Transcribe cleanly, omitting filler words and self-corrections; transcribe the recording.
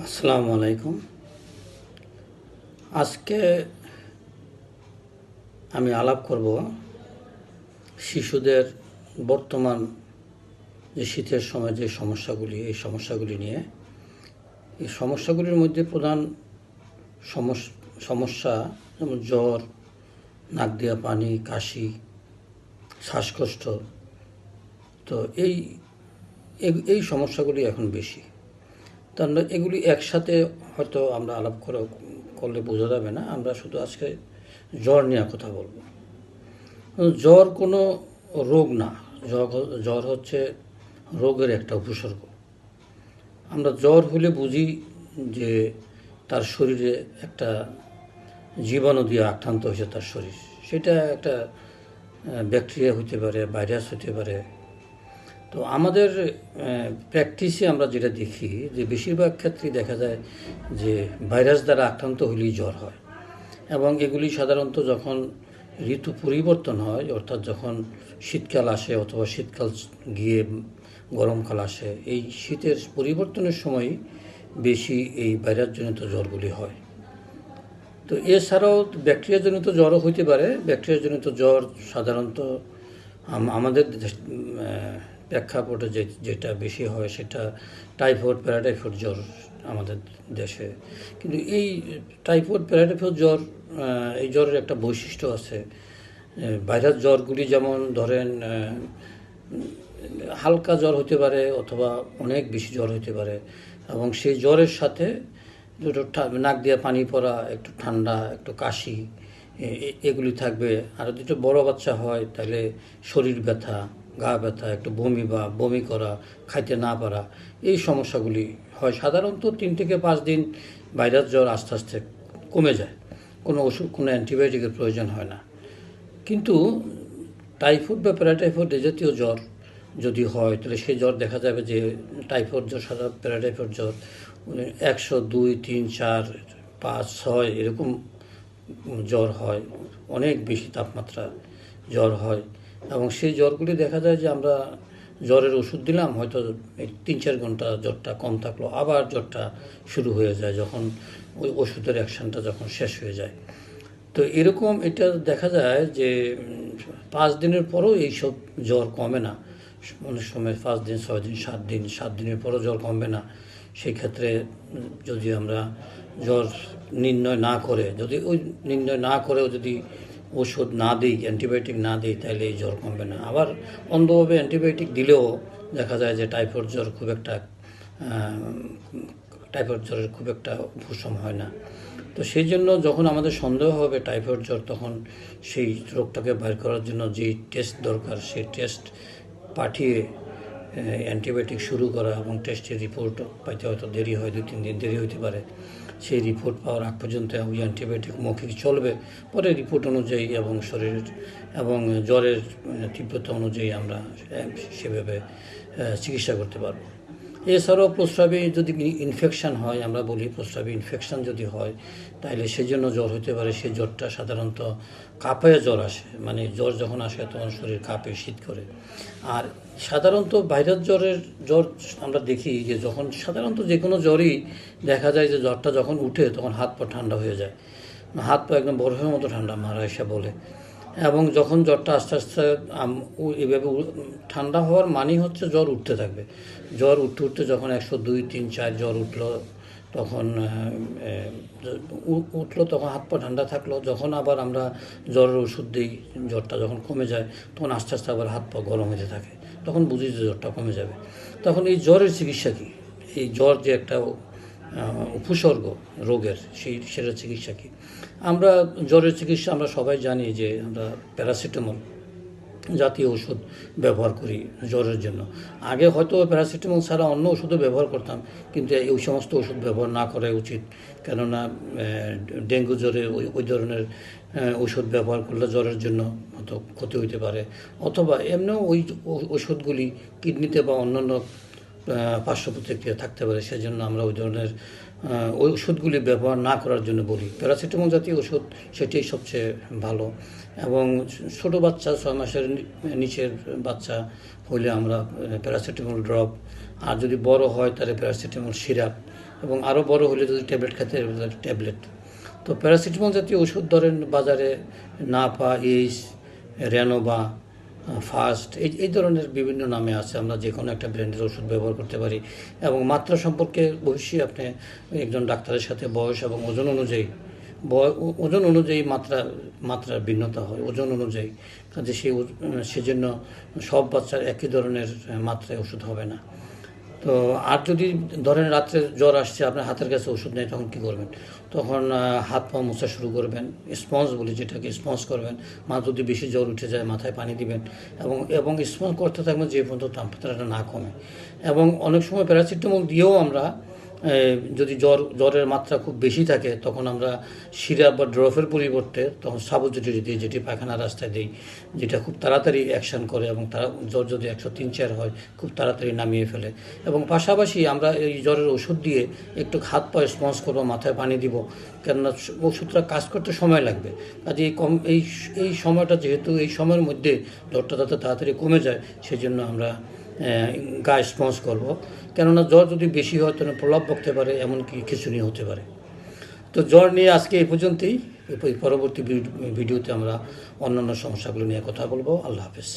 আসসালামু আলাইকুম। আজকে আমি আলাপ করব শিশুদের বর্তমান যে শীতের সময় যে সমস্যাগুলি, এই সমস্যাগুলি নিয়ে। এই সমস্যাগুলির মধ্যে প্রধান সমস্যা যেমন জ্বর, নাক দিয়া পানি, কাশি, শ্বাসকষ্ট। তো এই সমস্যাগুলি এখন বেশি। তার এগুলি একসাথে হয়তো আমরা আলাপ করলে বোঝা যাবে না। আমরা শুধু আজকে জ্বর নিয়ে কথা বলবো। জ্বর কোনো রোগ না, জ্বর হচ্ছে রোগের একটা উপসর্গ। আমরা জ্বর হলে বুঝি যে তার শরীরে একটা জীবাণু দিয়ে আক্রান্ত হয়েছে তার শরীর। সেটা একটা ব্যাকটেরিয়া হতে পারে, ভাইরাস হতে পারে। তো আমাদের প্র্যাকটিসে আমরা যেটা দেখি যে বেশিরভাগ ক্ষেত্রেই দেখা যায় যে ভাইরাস দ্বারা আক্রান্ত হলেই জ্বর হয়, এবং এগুলি সাধারণত যখন ঋতু পরিবর্তন হয়, অর্থাৎ যখন শীতকাল আসে অথবা শীতকাল গিয়ে গরমকাল আসে, এই শীতের পরিবর্তনের সময় বেশি এই ভাইরাসজনিত জ্বরগুলি হয়। তো এছাড়াও ব্যাকটেরিয়াজনিত জ্বরও হইতে পারে। ব্যাকটেরিয়াজনিত জ্বর সাধারণত আমাদের প্রেক্ষাপটে যেটা বেশি হয় সেটা টাইফয়েড, প্যারাটাইফয়েড জ্বর আমাদের দেশে। কিন্তু এই টাইফয়েড, প্যারাটাইফয়েড জ্বর, এই জ্বরের একটা বৈশিষ্ট্য আছে। ভাইরাস জ্বরগুলি যেমন ধরেন হালকা জ্বর হতে পারে অথবা অনেক বেশি জ্বর হতে পারে, এবং সেই জ্বরের সাথে দুটো নাক দিয়ে পানি পড়া, একটু ঠান্ডা, একটু কাশি, এগুলি থাকবে। আর যদি বড় বাচ্চা হয় তাহলে শরীর ব্যথা, গা ব্যথা, একটু বমি বা বমি করা, খাইতে না পারা, এই সমস্যাগুলি হয়। সাধারণত 3 থেকে 5 দিন ভাইরাস জ্বর আস্তে আস্তে কমে যায়, কোনো ওষুধ, কোনো অ্যান্টিবায়োটিকের প্রয়োজন হয় না। কিন্তু টাইফয়েড বা প্যারাটাইফয়েড এ জাতীয় জ্বর যদি হয় তাহলে সেই জ্বর দেখা যাবে যে টাইফয়েড জ্বর, সাধারণ প্যারাটাইফয়েড জ্বর 100, 2, 3, 4, 5, 6 এরকম জ্বর হয়, অনেক বেশি তাপমাত্রা জ্বর হয়। এবং সেই জ্বরগুলি দেখা যায় যে আমরা জ্বরের ওষুধ দিলাম, হয়তো 3-4 ঘন্টা জ্বরটা কম থাকলো, আবার জ্বরটা শুরু হয়ে যায় যখন ওই ওষুধের অ্যাকশানটা যখন শেষ হয়ে যায়। তো এরকম এটা দেখা যায় যে 5 দিনের পরও এইসব জ্বর কমে না। অনেক সময় 5 দিন, 6 দিন, 7 দিনের পরও জ্বর কমবে না। সেই ক্ষেত্রে যদি আমরা জ্বর নির্ণয় না করে, যদি ওই নির্ণয় না করেও যদি ওষুধ না দিই, অ্যান্টিবায়োটিক না দিই, তাহলে এই জ্বর কমবে না। আবার অন্ধভাবে অ্যান্টিবায়োটিক দিলেও দেখা যায় যে টাইফয়েড জ্বরের খুব একটা উপশম হয় না। তো সেই জন্য যখন আমাদের সন্দেহ হবে টাইফয়েড জ্বর, তখন সেই রোগটাকে বাইর করার জন্য যে টেস্ট দরকার সেই টেস্ট পাঠিয়ে অ্যান্টিবায়োটিক শুরু করা, এবং টেস্টের রিপোর্ট পাইতে হয়তো দেরি হয়, 2-3 দিন দেরি হতে পারে। সেই রিপোর্ট পাওয়ার আগ পর্যন্ত ওই অ্যান্টিবায়োটিক মৌখিক চলবে, পরে রিপোর্ট অনুযায়ী এবং শরীরের এবং জ্বরের তীব্রতা অনুযায়ী আমরা সেভাবে চিকিৎসা করতে পারব। এছাড়াও প্রস্রাবে যদি ইনফেকশান হয়, আমরা বলি প্রস্রাবে ইনফেকশান যদি হয় তাহলে সেজন্য জ্বর হতে পারে। সেই জ্বরটা সাধারণত কাঁপায় জ্বর আসে, মানে জ্বর যখন আসে তখন শরীর কাঁপে, শীত করে। আর সাধারণত ভাইরাস জ্বর আমরা দেখি যে যখন সাধারণত যে কোনো জ্বরই দেখা যায় যে জ্বরটা যখন উঠে তখন হাত পা ঠান্ডা হয়ে যায়, হাত পা একদম বরফের মতো ঠান্ডা, মারা এসে বলে। এবং যখন জ্বরটা আস্তে আস্তে এভাবে ঠান্ডা হওয়ার মানেই হচ্ছে জ্বর উঠতে থাকবে। জ্বর উঠতে উঠতে যখন 100, 2, 3, 4 জ্বর উঠলো, তখন তখন হাত পা ঠান্ডা থাকলো। যখন আবার আমরা জ্বরের ওষুধ দিই, জ্বরটা যখন কমে যায় তখন আস্তে আস্তে আবার হাত পা গরম হতে থাকে, তখন বুঝি যে জ্বরটা কমে যাবে। তখন এই জ্বরের চিকিৎসা কী? এই জ্বর যে একটা উপসর্গ রোগের, সেটার চিকিৎসা কী? আমরা জ্বরের চিকিৎসা আমরা সবাই জানি যে আমরা প্যারাসিটামল জাতীয় ওষুধ ব্যবহার করি জ্বরের জন্য। আগে হয়তো প্যারাসিটামল ছাড়া অন্য ওষুধও ব্যবহার করতাম, কিন্তু এই সমস্ত ওষুধ ব্যবহার না করাই উচিত। কেননা ডেঙ্গু জ্বরে ওই ধরনের ওষুধ ব্যবহার করলে জ্বরের জন্য হয়তো ক্ষতি হতে পারে, অথবা এমনিও ওই ওষুধগুলি কিডনিতে বা অন্যান্য পার্শ্ব প্রতিক্রিয়া থাকতে পারে। সেজন্য আমরা ওই ধরনের ওই ওষুধগুলি ব্যবহার না করার জন্য বলি। প্যারাসিটামল জাতীয় ওষুধ সেটাই সবচেয়ে ভালো। এবং ছোট বাচ্চা, 6 মাসের নিচের বাচ্চা হলে আমরা প্যারাসিটামল ড্রপ আর যদি বড় হয় তাহলে প্যারাসিটামল সিরাপ, এবং আরও বড় হলে যদি ট্যাবলেট খেতে ট্যাবলেট। তো প্যারাসিটামল জাতীয় ওষুধ ধরেন বাজারে নাপা, এইস, রেনোভা, ফাস্ট, এই ধরনের বিভিন্ন নামে আছে। আমরা যে কোনো একটা ব্র্যান্ডের ওষুধ ব্যবহার করতে পারি, এবং মাত্রা সম্পর্কে অবশ্যই আপনি একজন ডাক্তারের সাথে বয়স এবং ওজন অনুযায়ী ওজন অনুযায়ী মাত্রার ভিন্নতা হয়, ওজন অনুযায়ী। কাজে সেজন্য সব বাচ্চার একই ধরনের মাত্রায় ওষুধ হবে না। তো আর যদি ধরেন রাত্রে জ্বর আসছে, আপনার হাতের কাছে ওষুধ নেই, তখন কী করবেন? তখন হাত পা মোছা শুরু করবেন, স্পঞ্জ বলি যেটাকে, স্পঞ্জ করবেন। যদি বেশি জ্বর উঠে যায় মাথায় পানি দিবেন, এবং স্পঞ্জ করতে থাকবেন যে পর্যন্ত তাপমাত্রাটা না কমে। এবং অনেক সময় প্যারাসিটামল দিয়েও আমরা যদি জ্বরের মাত্রা খুব বেশি থাকে, তখন আমরা সিরাপ বা ড্রপের পরিবর্তে তখন সাবুজিটি দিই, যেটি পায়খানা রাস্তায় দিই, যেটা খুব তাড়াতাড়ি অ্যাকশন করে, এবং জ্বর যদি 103-4 হয় খুব তাড়াতাড়ি নামিয়ে ফেলে। এবং পাশাপাশি আমরা এই জ্বরের ওষুধ দিয়ে একটু হাত পা স্পঞ্জ করবো, মাথায় পানি দিব, কেননা ওষুধটা কাজ করতে সময় লাগবে। কাজে এই সময়টা, যেহেতু এই সময়ের মধ্যে জ্বরটা যাতে তাড়াতাড়ি কমে যায়, সেজন্য আমরা গা স্পঞ্জ করব। কেননা জ্বর যদি বেশি হয় তাহলে প্রলাপ বকতে পারে, এমনকি খিঁচুনি হতে পারে। তো জ্বর নিয়ে আজকে এই পর্যন্তই। পরবর্তী ভিডিওতে আমরা অন্যান্য সমস্যাগুলো নিয়ে কথা বলবো। আল্লাহ হাফেজ।